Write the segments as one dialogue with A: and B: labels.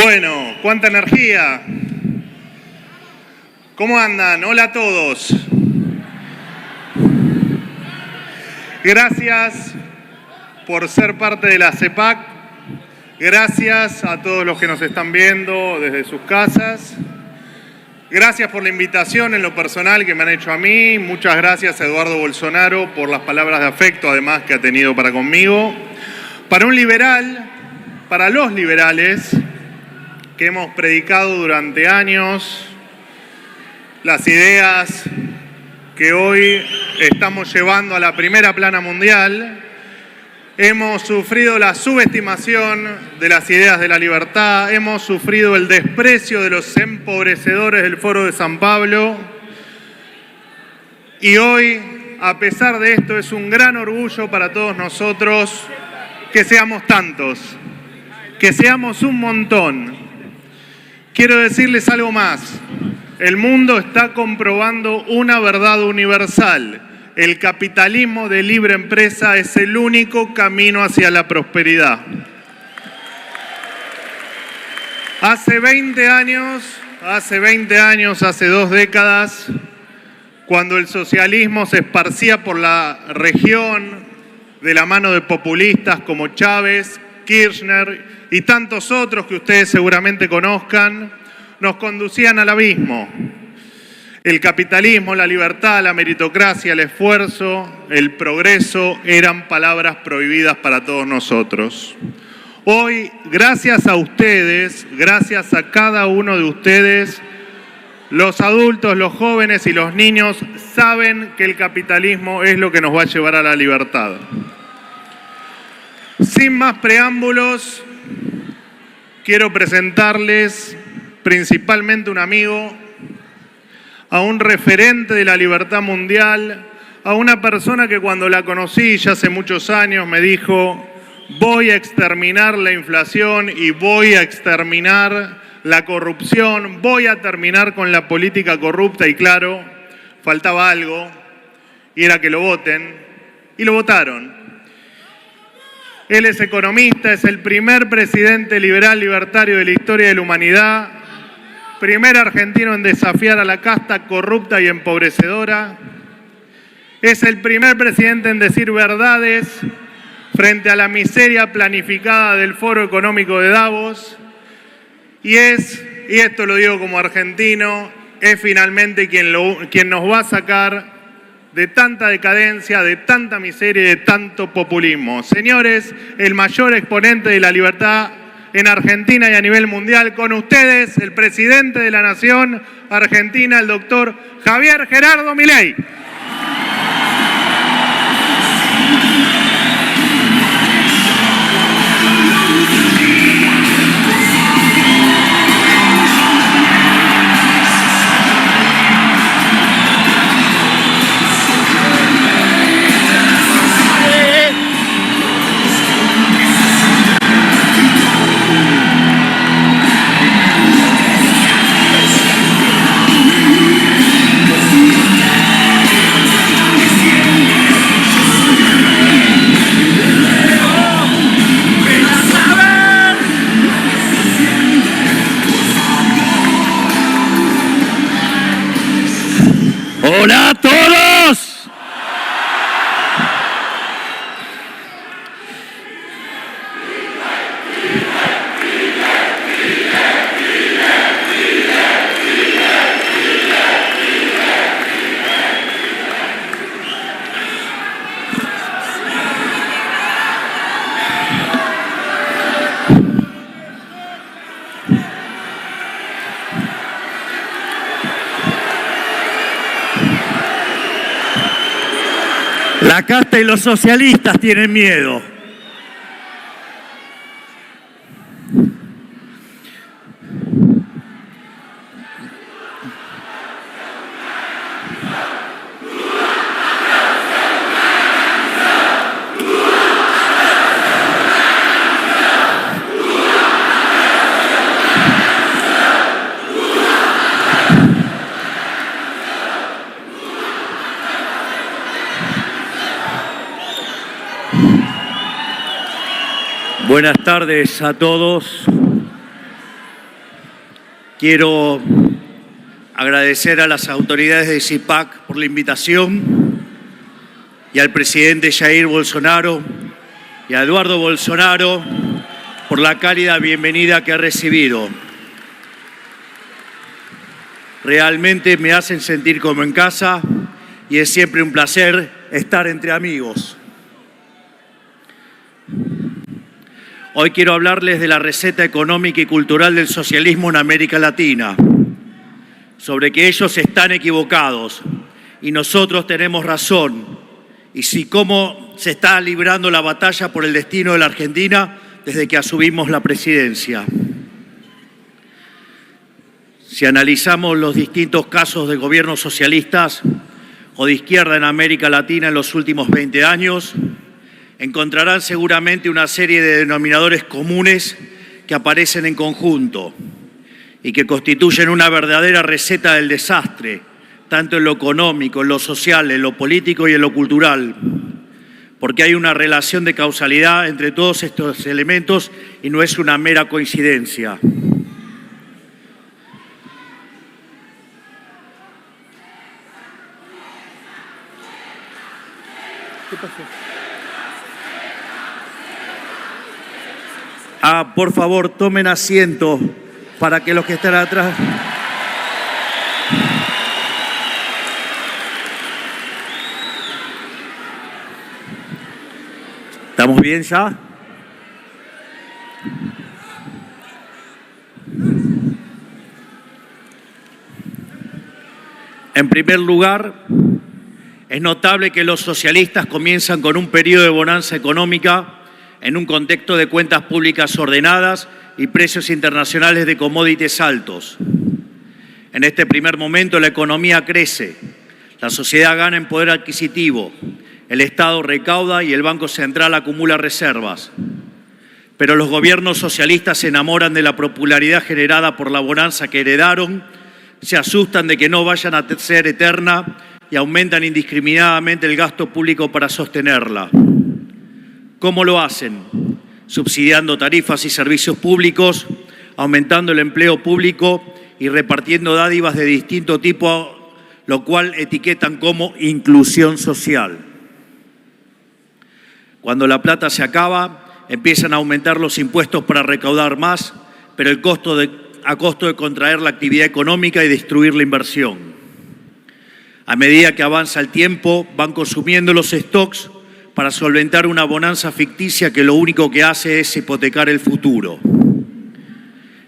A: Bueno, cuánta energía. ¿Cómo andan? Hola a todos. Gracias por ser parte de la CEPAC. Gracias a todos los que nos están viendo desde sus casas. Gracias por la invitación en lo personal que me han hecho a mí. Muchas gracias a Eduardo Bolsonaro por las palabras de afecto, además, que ha tenido para conmigo. Para un liberal, para los liberales, que hemos predicado durante años las ideas que hoy estamos llevando a la primera plana mundial, hemos sufrido la subestimación de las ideas de la libertad, hemos sufrido el desprecio de los empobrecedores del Foro de San Pablo, y hoy, a pesar de esto, es un gran orgullo para todos nosotros que seamos tantos, que seamos un montón. Quiero decirles algo más. El mundo está comprobando una verdad universal. El capitalismo de libre empresa es el único camino hacia la prosperidad. Hace 20 años, hace 2 décadas, cuando el socialismo se esparcía por la región de la mano de populistas como Chávez, Kirchner y tantos otros que ustedes seguramente conozcan, nos conducían al abismo. El capitalismo, la libertad, la meritocracia, el esfuerzo, el progreso eran palabras prohibidas para todos nosotros. Hoy, gracias a ustedes, gracias a cada uno de ustedes, los adultos, los jóvenes y los niños saben que el capitalismo es lo que nos va a llevar a la libertad. Sin más preámbulos, quiero presentarles principalmente un amigo, a un referente de la libertad mundial, a una persona que cuando la conocí ya hace muchos años me dijo: voy a exterminar la inflación y voy a exterminar la corrupción, voy a terminar con la política corrupta. Y claro, faltaba algo, y era que lo voten, y lo votaron. Él es economista, es el primer presidente liberal libertario de la historia de la humanidad, primer argentino en desafiar a la casta corrupta y empobrecedora, es el primer presidente en decir verdades frente a la miseria planificada del Foro Económico de Davos, y esto lo digo como argentino, es finalmente quien nos va a sacar de tanta decadencia, de tanta miseria y de tanto populismo. Señores, el mayor exponente de la libertad en Argentina y a nivel mundial, con ustedes, el presidente de la Nación Argentina, el doctor Javier Gerardo Milei.
B: ¡Hola a todos! La casta y los socialistas tienen miedo. Buenas tardes a todos. Quiero agradecer a las autoridades de CIPAC por la invitación y al presidente Jair Bolsonaro y a Eduardo Bolsonaro por la cálida bienvenida que ha recibido. Realmente me hacen sentir como en casa y es siempre un placer estar entre amigos. Hoy quiero hablarles de la receta económica y cultural del socialismo en América Latina, sobre que ellos están equivocados y nosotros tenemos razón, y si cómo se está librando la batalla por el destino de la Argentina desde que asumimos la presidencia. Si analizamos los distintos casos de gobiernos socialistas o de izquierda en América Latina en los últimos 20 años, encontrarán seguramente una serie de denominadores comunes que aparecen en conjunto y que constituyen una verdadera receta del desastre, tanto en lo económico, en lo social, en lo político y en lo cultural, porque hay una relación de causalidad entre todos estos elementos y no es una mera coincidencia. ¿Qué pasó? Por favor, tomen asiento para que los que están atrás... ¿Estamos bien ya? En primer lugar, es notable que los socialistas comienzan con un periodo de bonanza económica en un contexto de cuentas públicas ordenadas y precios internacionales de commodities altos. En este primer momento la economía crece, la sociedad gana en poder adquisitivo, el Estado recauda y el Banco Central acumula reservas. Pero los gobiernos socialistas se enamoran de la popularidad generada por la bonanza que heredaron, se asustan de que no vayan a ser eterna y aumentan indiscriminadamente el gasto público para sostenerla. ¿Cómo lo hacen? Subsidiando tarifas y servicios públicos, aumentando el empleo público y repartiendo dádivas de distinto tipo, lo cual etiquetan como inclusión social. Cuando la plata se acaba, empiezan a aumentar los impuestos para recaudar más, pero a costo de contraer la actividad económica y destruir la inversión. A medida que avanza el tiempo, van consumiendo los stocks para solventar una bonanza ficticia que lo único que hace es hipotecar el futuro.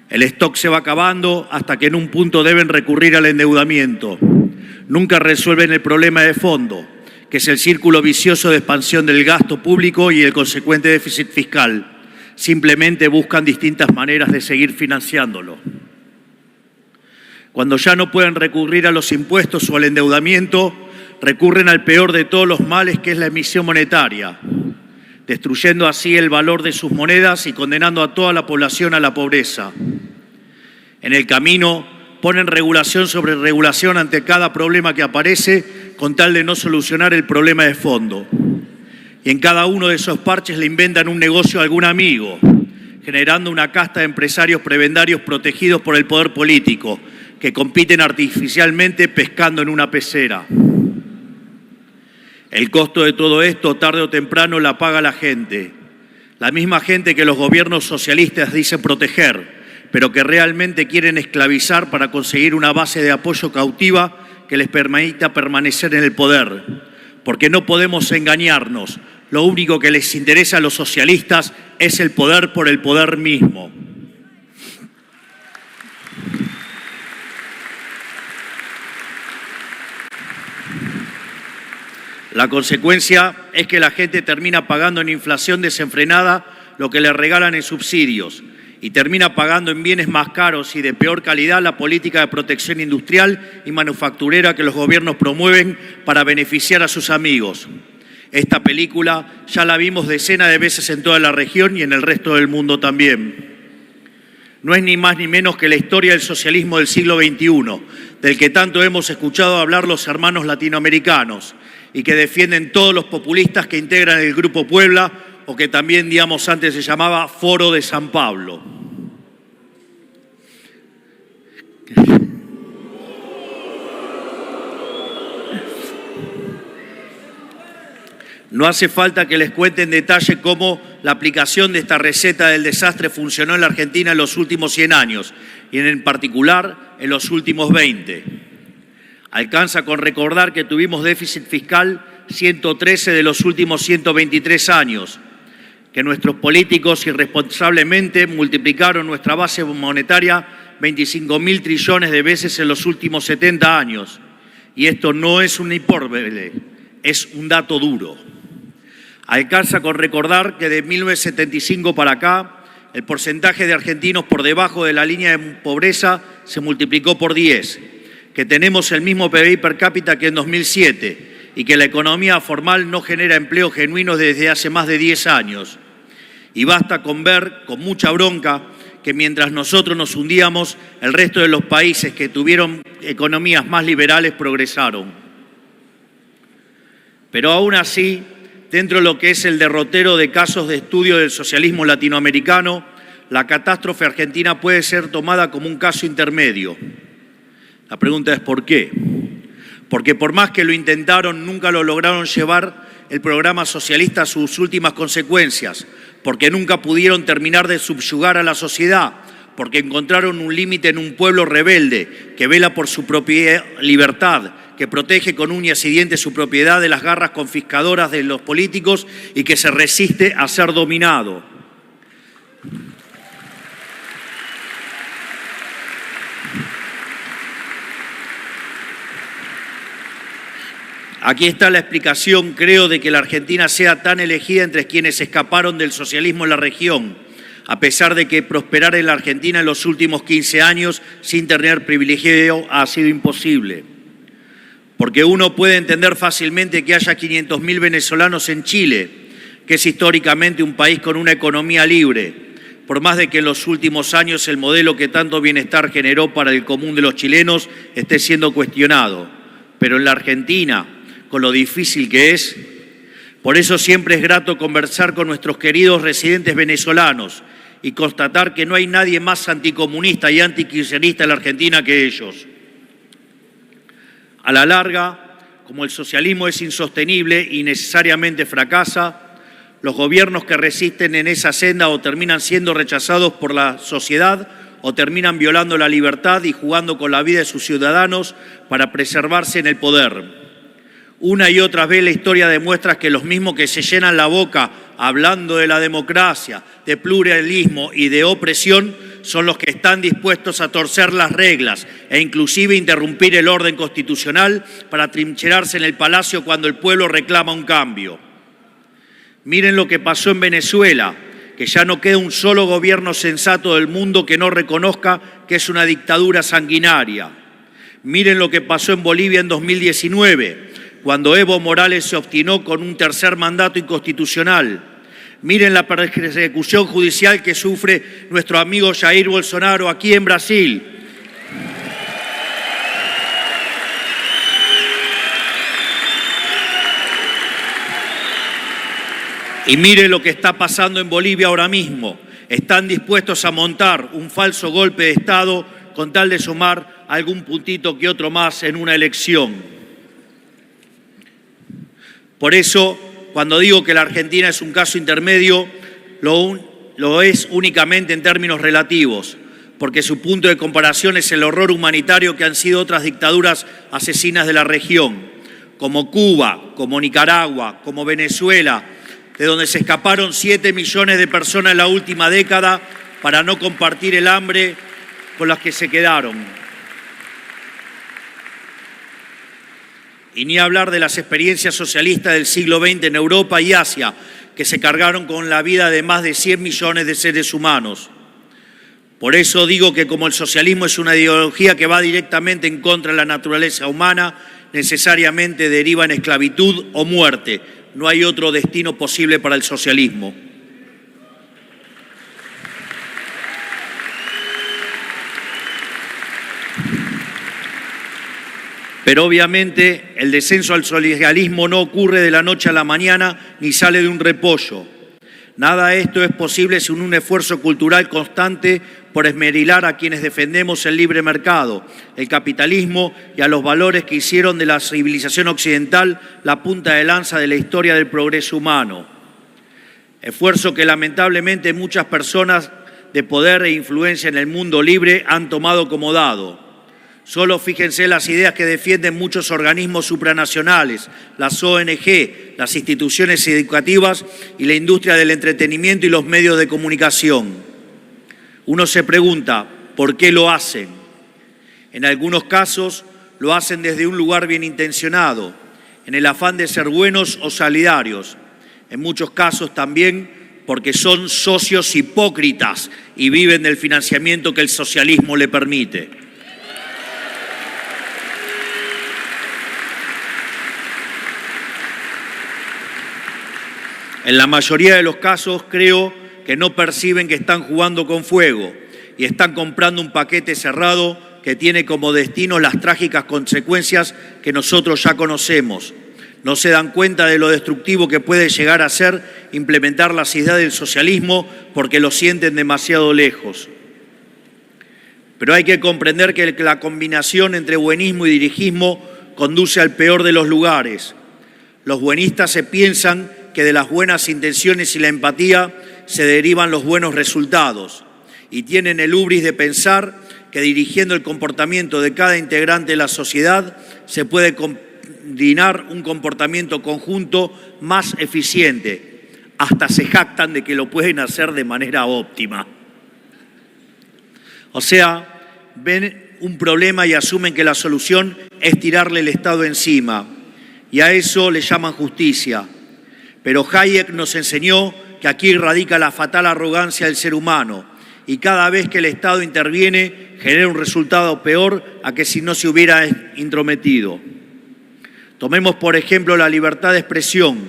B: El stock se va acabando hasta que en un punto deben recurrir al endeudamiento. Nunca resuelven el problema de fondo, que es el círculo vicioso de expansión del gasto público y el consecuente déficit fiscal. Simplemente buscan distintas maneras de seguir financiándolo. Cuando ya no pueden recurrir a los impuestos o al endeudamiento, recurren al peor de todos los males, que es la emisión monetaria, destruyendo así el valor de sus monedas y condenando a toda la población a la pobreza. En el camino ponen regulación sobre regulación ante cada problema que aparece con tal de no solucionar el problema de fondo. Y en cada uno de esos parches le inventan un negocio a algún amigo, generando una casta de empresarios prebendarios protegidos por el poder político, que compiten artificialmente pescando en una pecera. El costo de todo esto, tarde o temprano, la paga la gente. La misma gente que los gobiernos socialistas dicen proteger, pero que realmente quieren esclavizar para conseguir una base de apoyo cautiva que les permita permanecer en el poder. Porque no podemos engañarnos. Lo único que les interesa a los socialistas es el poder por el poder mismo. La consecuencia es que la gente termina pagando en inflación desenfrenada lo que le regalan en subsidios y termina pagando en bienes más caros y de peor calidad la política de protección industrial y manufacturera que los gobiernos promueven para beneficiar a sus amigos. Esta película ya la vimos decenas de veces en toda la región y en el resto del mundo también. No es ni más ni menos que la historia del socialismo del siglo XXI, del que tanto hemos escuchado hablar los hermanos latinoamericanos, y que defienden todos los populistas que integran el Grupo Puebla, o que también, digamos, antes se llamaba Foro de San Pablo. No hace falta que les cuente en detalle cómo la aplicación de esta receta del desastre funcionó en la Argentina en los últimos 100 años y en particular en los últimos 20. Alcanza con recordar que tuvimos déficit fiscal 113 de los últimos 123 años, que nuestros políticos irresponsablemente multiplicaron nuestra base monetaria 25.000 trillones de veces en los últimos 70 años. Y esto no es una hipérbole, es un dato duro. Alcanza con recordar que de 1975 para acá, el porcentaje de argentinos por debajo de la línea de pobreza se multiplicó por 10, que tenemos el mismo PBI per cápita que en 2007 y que la economía formal no genera empleo genuino desde hace más de 10 años. Y basta con ver, con mucha bronca, que mientras nosotros nos hundíamos, el resto de los países que tuvieron economías más liberales progresaron. Pero aún así, dentro de lo que es el derrotero de casos de estudio del socialismo latinoamericano, la catástrofe argentina puede ser tomada como un caso intermedio. La pregunta es ¿por qué? Porque por más que lo intentaron, nunca lo lograron llevar el programa socialista a sus últimas consecuencias, porque nunca pudieron terminar de subyugar a la sociedad, porque encontraron un límite en un pueblo rebelde que vela por su propia libertad, que protege con uñas y dientes su propiedad de las garras confiscadoras de los políticos y que se resiste a ser dominado. Aquí está la explicación, creo, de que la Argentina sea tan elegida entre quienes escaparon del socialismo en la región, a pesar de que prosperar en la Argentina en los últimos 15 años sin tener privilegio ha sido imposible. Porque uno puede entender fácilmente que haya 500.000 venezolanos en Chile, que es históricamente un país con una economía libre, por más de que en los últimos años el modelo que tanto bienestar generó para el común de los chilenos esté siendo cuestionado. Pero en la Argentina, con lo difícil que es, por eso siempre es grato conversar con nuestros queridos residentes venezolanos y constatar que no hay nadie más anticomunista y antikirchnerista en la Argentina que ellos. A la larga, como el socialismo es insostenible y necesariamente fracasa, los gobiernos que resisten en esa senda o terminan siendo rechazados por la sociedad o terminan violando la libertad y jugando con la vida de sus ciudadanos para preservarse en el poder. Una y otra vez la historia demuestra que los mismos que se llenan la boca hablando de la democracia, de pluralismo y de opresión son los que están dispuestos a torcer las reglas e inclusive interrumpir el orden constitucional para trincherarse en el palacio cuando el pueblo reclama un cambio. Miren lo que pasó en Venezuela, que ya no queda un solo gobierno sensato del mundo que no reconozca que es una dictadura sanguinaria. Miren lo que pasó en Bolivia en 2019, cuando Evo Morales se obstinó con un tercer mandato inconstitucional. Miren la persecución judicial que sufre nuestro amigo Jair Bolsonaro aquí en Brasil. Y miren lo que está pasando en Bolivia ahora mismo. Están dispuestos a montar un falso golpe de Estado con tal de sumar algún puntito que otro más en una elección. Por eso, cuando digo que la Argentina es un caso intermedio, lo es únicamente en términos relativos, porque su punto de comparación es el horror humanitario que han sido otras dictaduras asesinas de la región, como Cuba, como Nicaragua, como Venezuela, de donde se escaparon 7 millones de personas en la última década para no compartir el hambre con las que se quedaron. Y ni hablar de las experiencias socialistas del siglo XX en Europa y Asia, que se cargaron con la vida de más de 100 millones de seres humanos. Por eso digo que como el socialismo es una ideología que va directamente en contra de la naturaleza humana, necesariamente deriva en esclavitud o muerte. No hay otro destino posible para el socialismo. Pero obviamente el descenso al socialismo no ocurre de la noche a la mañana ni sale de un repollo. Nada de esto es posible sin un esfuerzo cultural constante por esmerilar a quienes defendemos el libre mercado, el capitalismo y a los valores que hicieron de la civilización occidental la punta de lanza de la historia del progreso humano. Esfuerzo que lamentablemente muchas personas de poder e influencia en el mundo libre han tomado como dado. Solo fíjense las ideas que defienden muchos organismos supranacionales, las ONG, las instituciones educativas y la industria del entretenimiento y los medios de comunicación. Uno se pregunta, ¿por qué lo hacen? En algunos casos lo hacen desde un lugar bien intencionado, en el afán de ser buenos o solidarios. En muchos casos también porque son socios hipócritas y viven del financiamiento que el socialismo le permite. En la mayoría de los casos creo que no perciben que están jugando con fuego y están comprando un paquete cerrado que tiene como destino las trágicas consecuencias que nosotros ya conocemos. No se dan cuenta de lo destructivo que puede llegar a ser implementar las ideas del socialismo porque lo sienten demasiado lejos. Pero hay que comprender que la combinación entre buenismo y dirigismo conduce al peor de los lugares. Los buenistas se piensan que de las buenas intenciones y la empatía se derivan los buenos resultados y tienen el hubris de pensar que dirigiendo el comportamiento de cada integrante de la sociedad se puede combinar un comportamiento conjunto más eficiente. Hasta se jactan de que lo pueden hacer de manera óptima. O sea, ven un problema y asumen que la solución es tirarle el Estado encima y a eso le llaman justicia. Pero Hayek nos enseñó que aquí radica la fatal arrogancia del ser humano y cada vez que el Estado interviene genera un resultado peor a que si no se hubiera intrometido. Tomemos por ejemplo la libertad de expresión,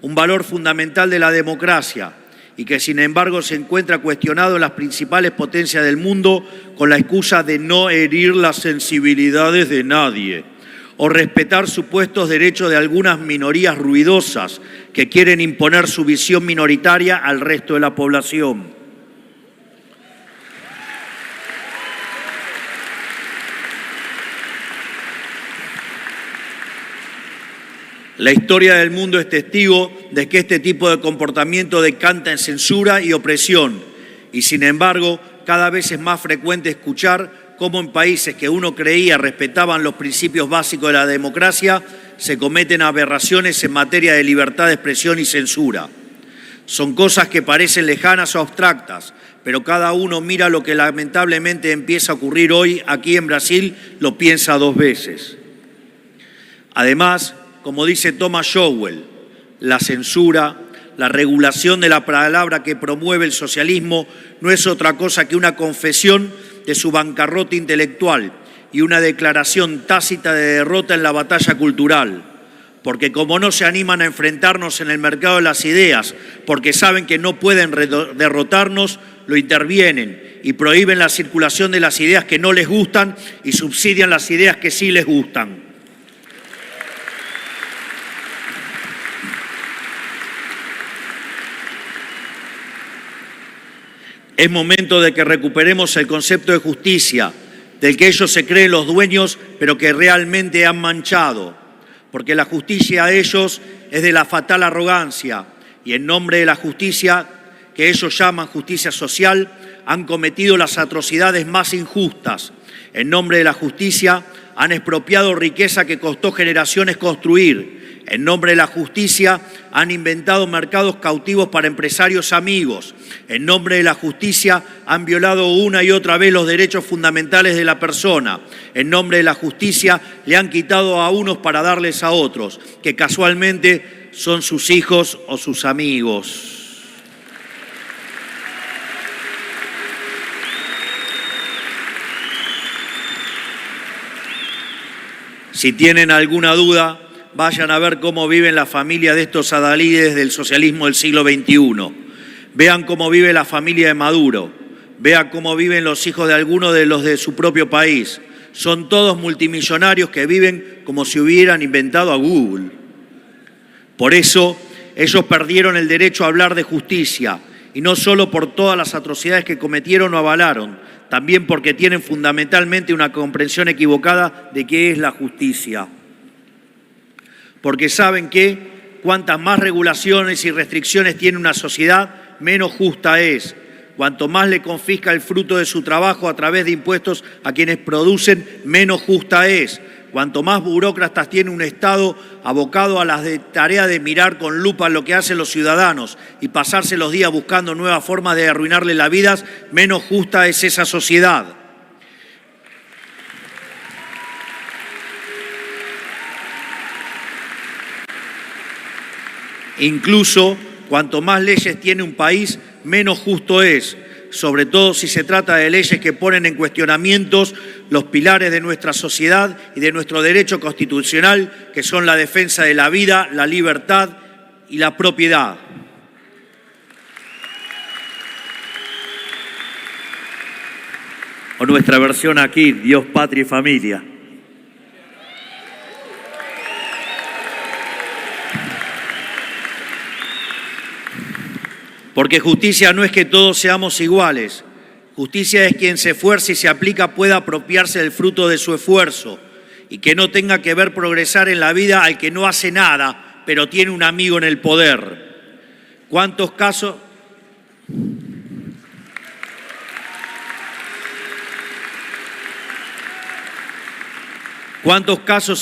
B: un valor fundamental de la democracia y que sin embargo se encuentra cuestionado en las principales potencias del mundo con la excusa de no herir las sensibilidades de nadie o respetar supuestos derechos de algunas minorías ruidosas que quieren imponer su visión minoritaria al resto de la población. La historia del mundo es testigo de que este tipo de comportamiento decanta en censura y opresión, y sin embargo, cada vez es más frecuente escuchar cómo en países que uno creía respetaban los principios básicos de la democracia, se cometen aberraciones en materia de libertad de expresión y censura. Son cosas que parecen lejanas o abstractas, pero cada uno mira lo que lamentablemente empieza a ocurrir hoy aquí en Brasil, lo piensa dos veces. Además, como dice Thomas Sowell, la censura, la regulación de la palabra que promueve el socialismo no es otra cosa que una confesión de su bancarrota intelectual y una declaración tácita de derrota en la batalla cultural. Porque como no se animan a enfrentarnos en el mercado de las ideas, porque saben que no pueden derrotarnos, lo intervienen y prohíben la circulación de las ideas que no les gustan y subsidian las ideas que sí les gustan. Es momento de que recuperemos el concepto de justicia, del que ellos se creen los dueños, pero que realmente han manchado. Porque la justicia de ellos es de la fatal arrogancia, y en nombre de la justicia, que ellos llaman justicia social, han cometido las atrocidades más injustas. En nombre de la justicia, han expropiado riqueza que costó generaciones construir. En nombre de la justicia han inventado mercados cautivos para empresarios amigos. En nombre de la justicia han violado una y otra vez los derechos fundamentales de la persona. En nombre de la justicia le han quitado a unos para darles a otros, que casualmente son sus hijos o sus amigos. Si tienen alguna duda, vayan a ver cómo viven la familia de estos adalides del socialismo del siglo XXI. Vean cómo vive la familia de Maduro. Vean cómo viven los hijos de algunos de los de su propio país. Son todos multimillonarios que viven como si hubieran inventado a Google. Por eso ellos perdieron el derecho a hablar de justicia, y no solo por todas las atrocidades que cometieron o avalaron, también porque tienen fundamentalmente una comprensión equivocada de qué es la justicia. Porque saben que cuantas más regulaciones y restricciones tiene una sociedad, menos justa es. Cuanto más le confisca el fruto de su trabajo a través de impuestos a quienes producen, menos justa es. Cuanto más burócratas tiene un Estado abocado a la tarea de mirar con lupa lo que hacen los ciudadanos y pasarse los días buscando nuevas formas de arruinarle la vida, menos justa es esa sociedad. Incluso, cuanto más leyes tiene un país, menos justo es, sobre todo si se trata de leyes que ponen en cuestionamiento los pilares de nuestra sociedad y de nuestro derecho constitucional, que son la defensa de la vida, la libertad y la propiedad. O nuestra versión aquí, Dios, patria y familia. Porque justicia no es que todos seamos iguales. Justicia es quien se esfuerza y se aplica pueda apropiarse del fruto de su esfuerzo y que no tenga que ver progresar en la vida al que no hace nada, pero tiene un amigo en el poder. ¿Cuántos casos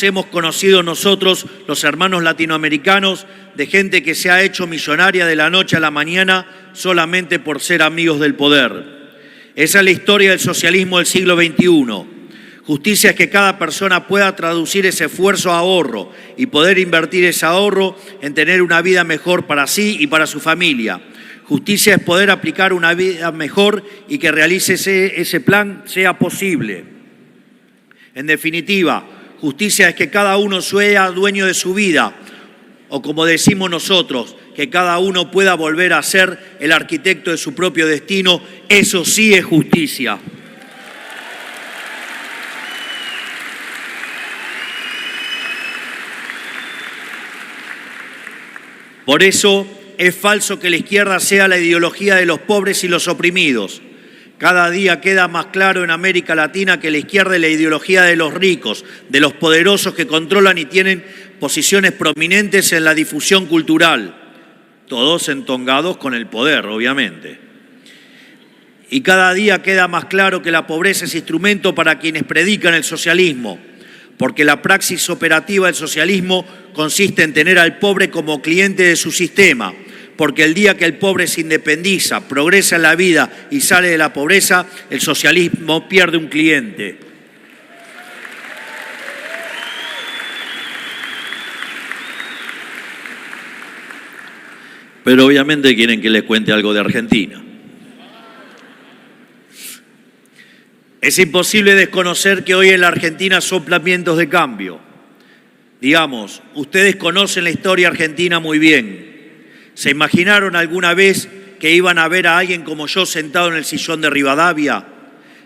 B: hemos conocido nosotros, los hermanos latinoamericanos, de gente que se ha hecho millonaria de la noche a la mañana solamente por ser amigos del poder? Esa es la historia del socialismo del siglo XXI. Justicia es que cada persona pueda traducir ese esfuerzo a ahorro y poder invertir ese ahorro en tener una vida mejor para sí y para su familia. Justicia es poder aplicar una vida mejor y que realice ese plan sea posible. En definitiva, justicia es que cada uno sea dueño de su vida, o como decimos nosotros, que cada uno pueda volver a ser el arquitecto de su propio destino. Eso sí es justicia. Por eso es falso que la izquierda sea la ideología de los pobres y los oprimidos. Cada día queda más claro en América Latina que la izquierda es la ideología de los ricos, de los poderosos que controlan y tienen posiciones prominentes en la difusión cultural, todos entongados con el poder, obviamente. Y cada día queda más claro que la pobreza es instrumento para quienes predican el socialismo, porque la praxis operativa del socialismo consiste en tener al pobre como cliente de su sistema, porque el día que el pobre se independiza, progresa en la vida y sale de la pobreza, el socialismo pierde un cliente. Pero obviamente quieren que les cuente algo de Argentina. Es imposible desconocer que hoy en la Argentina soplan vientos de cambio. Digamos, ustedes conocen la historia argentina muy bien. ¿Se imaginaron alguna vez que iban a ver a alguien como yo sentado en el sillón de Rivadavia?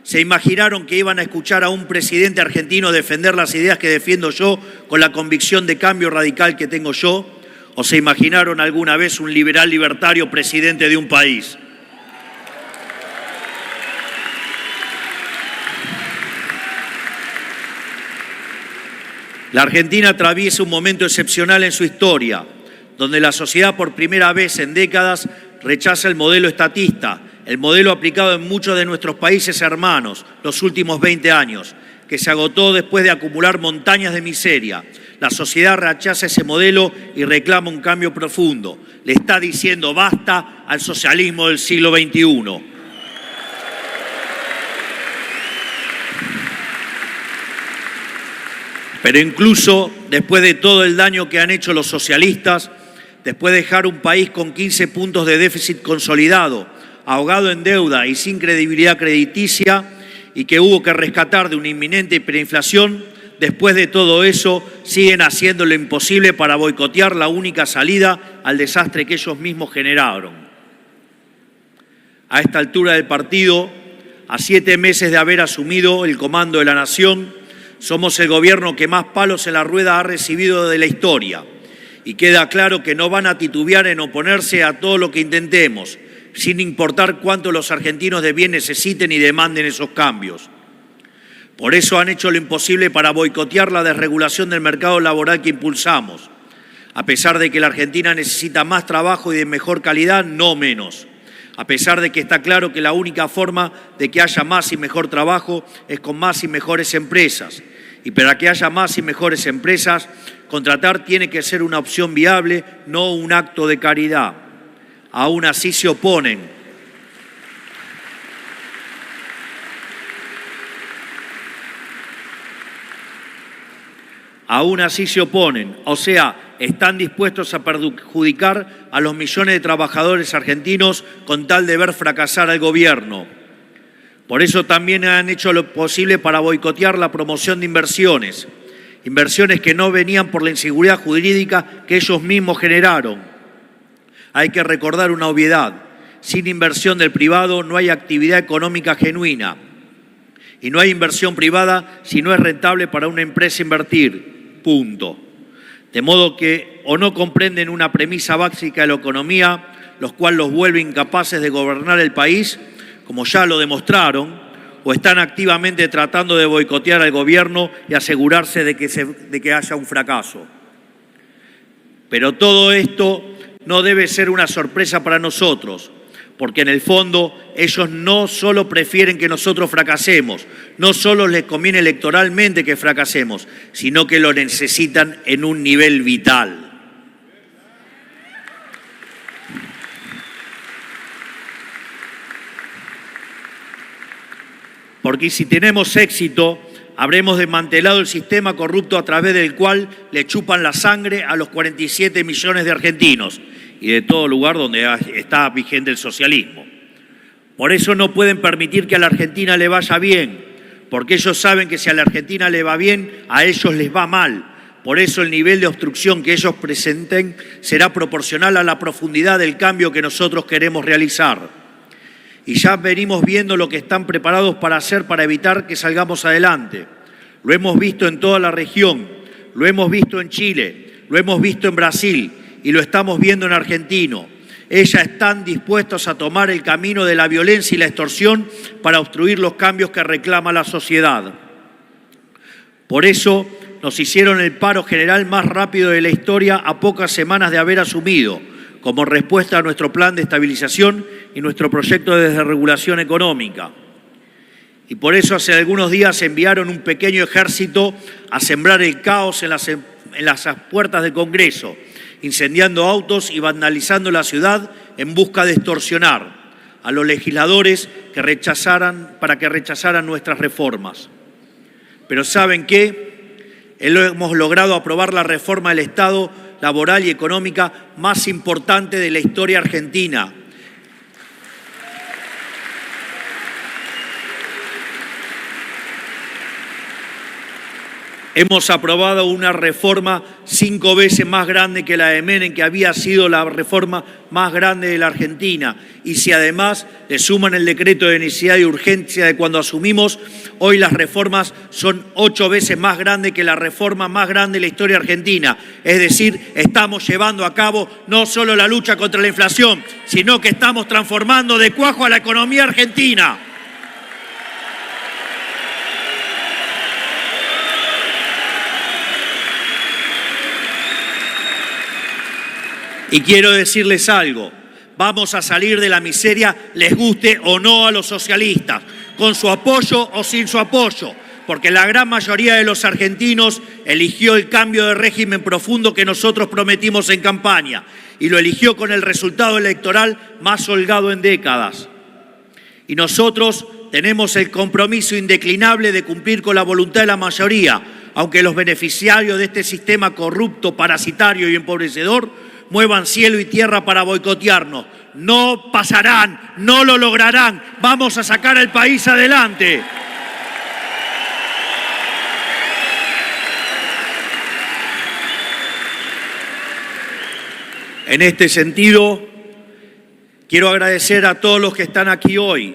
B: ¿Se imaginaron que iban a escuchar a un presidente argentino defender las ideas que defiendo yo con la convicción de cambio radical que tengo yo? ¿O se imaginaron alguna vez un liberal libertario presidente de un país? La Argentina atraviesa un momento excepcional en su historia, donde la sociedad por primera vez en décadas rechaza el modelo estatista, el modelo aplicado en muchos de nuestros países hermanos los últimos 20 años, que se agotó después de acumular montañas de miseria. La sociedad rechaza ese modelo y reclama un cambio profundo. Le está diciendo basta al socialismo del siglo XXI. Pero incluso después de todo el daño que han hecho los socialistas, después de dejar un país con 15 puntos de déficit consolidado, ahogado en deuda y sin credibilidad crediticia, y que hubo que rescatar de una inminente hiperinflación, después de todo eso siguen haciendo lo imposible para boicotear la única salida al desastre que ellos mismos generaron. A esta altura del partido, a 7 meses de haber asumido el comando de la nación, somos el gobierno que más palos en la rueda ha recibido de la historia. Y queda claro que no van a titubear en oponerse a todo lo que intentemos, sin importar cuánto los argentinos de bien necesiten y demanden esos cambios. Por eso han hecho lo imposible para boicotear la desregulación del mercado laboral que impulsamos. A pesar de que la Argentina necesita más trabajo y de mejor calidad, no menos. A pesar de que está claro que la única forma de que haya más y mejor trabajo es con más y mejores empresas. Y para que haya más y mejores empresas, contratar tiene que ser una opción viable, no un acto de caridad. Aún así se oponen. Aún así se oponen, o sea, están dispuestos a perjudicar a los millones de trabajadores argentinos con tal de ver fracasar al gobierno. Por eso también han hecho lo posible para boicotear la promoción de inversiones que no venían por la inseguridad jurídica que ellos mismos generaron. Hay que recordar una obviedad: sin inversión del privado no hay actividad económica genuina y no hay inversión privada si no es rentable para una empresa invertir. Punto. De modo que o no comprenden una premisa básica de la economía, los cuales los vuelve incapaces de gobernar el país, como ya lo demostraron, o están activamente tratando de boicotear al gobierno y asegurarse de que haya un fracaso. Pero todo esto no debe ser una sorpresa para nosotros, porque en el fondo ellos no solo prefieren que nosotros fracasemos, no solo les conviene electoralmente que fracasemos, sino que lo necesitan en un nivel vital. Porque si tenemos éxito, habremos desmantelado el sistema corrupto a través del cual le chupan la sangre a los 47 millones de argentinos y de todo lugar donde está vigente el socialismo. Por eso no pueden permitir que a la Argentina le vaya bien, porque ellos saben que si a la Argentina le va bien, a ellos les va mal. Por eso el nivel de obstrucción que ellos presenten será proporcional a la profundidad del cambio que nosotros queremos realizar. Y ya venimos viendo lo que están preparados para hacer para evitar que salgamos adelante. Lo hemos visto en toda la región, lo hemos visto en Chile, lo hemos visto en Brasil y lo estamos viendo en Argentina. Ellas están dispuestos a tomar el camino de la violencia y la extorsión para obstruir los cambios que reclama la sociedad. Por eso nos hicieron el paro general más rápido de la historia a pocas semanas de haber asumido, como respuesta a nuestro plan de estabilización y nuestro proyecto de desregulación económica. Y por eso hace algunos días enviaron un pequeño ejército a sembrar el caos en las puertas del Congreso, incendiando autos y vandalizando la ciudad en busca de extorsionar a los legisladores para que rechazaran nuestras reformas. Pero ¿saben qué? Hemos logrado aprobar la reforma del Estado laboral y económica más importante de la historia argentina. Hemos aprobado una reforma 5 veces más grande que la de Menem, que había sido la reforma más grande de la Argentina. Y si además le suman el decreto de necesidad y urgencia de cuando asumimos, hoy las reformas son 8 veces más grandes que la reforma más grande de la historia argentina. Es decir, estamos llevando a cabo no solo la lucha contra la inflación, sino que estamos transformando de cuajo a la economía argentina. Y quiero decirles algo, vamos a salir de la miseria, les guste o no a los socialistas, con su apoyo o sin su apoyo, porque la gran mayoría de los argentinos eligió el cambio de régimen profundo que nosotros prometimos en campaña y lo eligió con el resultado electoral más holgado en décadas. Y nosotros tenemos el compromiso indeclinable de cumplir con la voluntad de la mayoría, aunque los beneficiarios de este sistema corrupto, parasitario y empobrecedor muevan cielo y tierra para boicotearnos. No pasarán, no lo lograrán. Vamos a sacar al país adelante. En este sentido, quiero agradecer a todos los que están aquí hoy,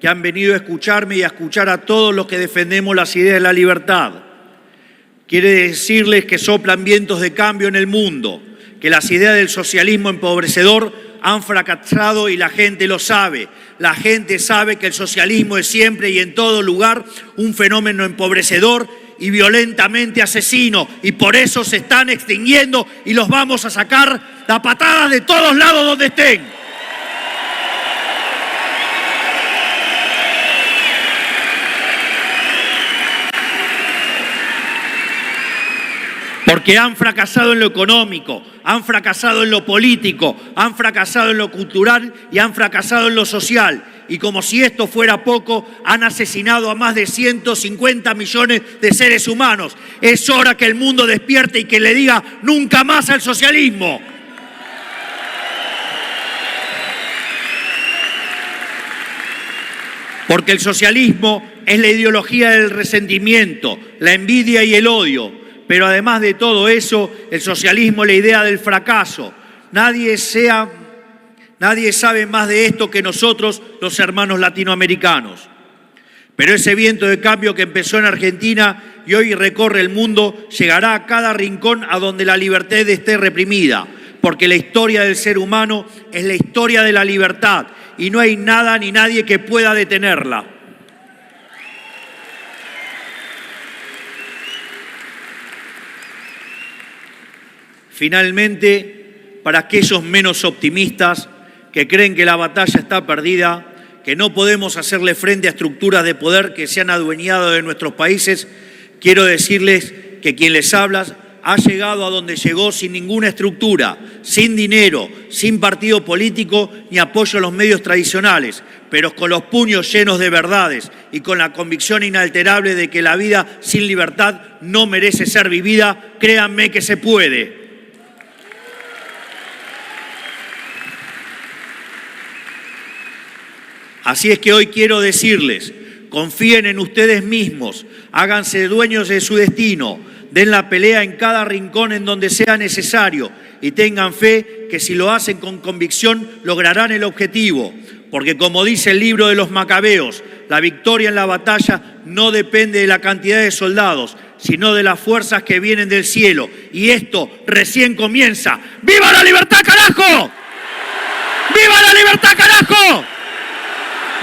B: que han venido a escucharme y a escuchar a todos los que defendemos las ideas de la libertad. Quiero decirles que soplan vientos de cambio en el mundo, que las ideas del socialismo empobrecedor han fracasado y la gente lo sabe. La gente sabe que el socialismo es siempre y en todo lugar un fenómeno empobrecedor y violentamente asesino, y por eso se están extinguiendo y los vamos a sacar a patadas de todos lados donde estén. Porque han fracasado en lo económico, han fracasado en lo político, han fracasado en lo cultural y han fracasado en lo social. Y como si esto fuera poco, han asesinado a más de 150 millones de seres humanos. Es hora que el mundo despierte y que le diga nunca más al socialismo. Porque el socialismo es la ideología del resentimiento, la envidia y el odio. Pero además de todo eso, el socialismo es la idea del fracaso. Nadie sabe más de esto que nosotros, los hermanos latinoamericanos. Pero ese viento de cambio que empezó en Argentina y hoy recorre el mundo, llegará a cada rincón a donde la libertad esté reprimida. Porque la historia del ser humano es la historia de la libertad y no hay nada ni nadie que pueda detenerla. Finalmente, para aquellos menos optimistas que creen que la batalla está perdida, que no podemos hacerle frente a estructuras de poder que se han adueñado de nuestros países, quiero decirles que quien les habla ha llegado a donde llegó sin ninguna estructura, sin dinero, sin partido político ni apoyo a los medios tradicionales, pero con los puños llenos de verdades y con la convicción inalterable de que la vida sin libertad no merece ser vivida. Créanme que se puede. Así es que hoy quiero decirles, confíen en ustedes mismos, háganse dueños de su destino, den la pelea en cada rincón en donde sea necesario y tengan fe que si lo hacen con convicción lograrán el objetivo. Porque como dice el libro de los Macabeos, la victoria en la batalla no depende de la cantidad de soldados, sino de las fuerzas que vienen del cielo. Y esto recién comienza. ¡Viva la libertad, carajo! ¡Viva la libertad, carajo!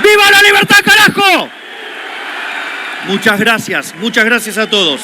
B: ¡Viva la libertad, carajo! Muchas gracias a todos.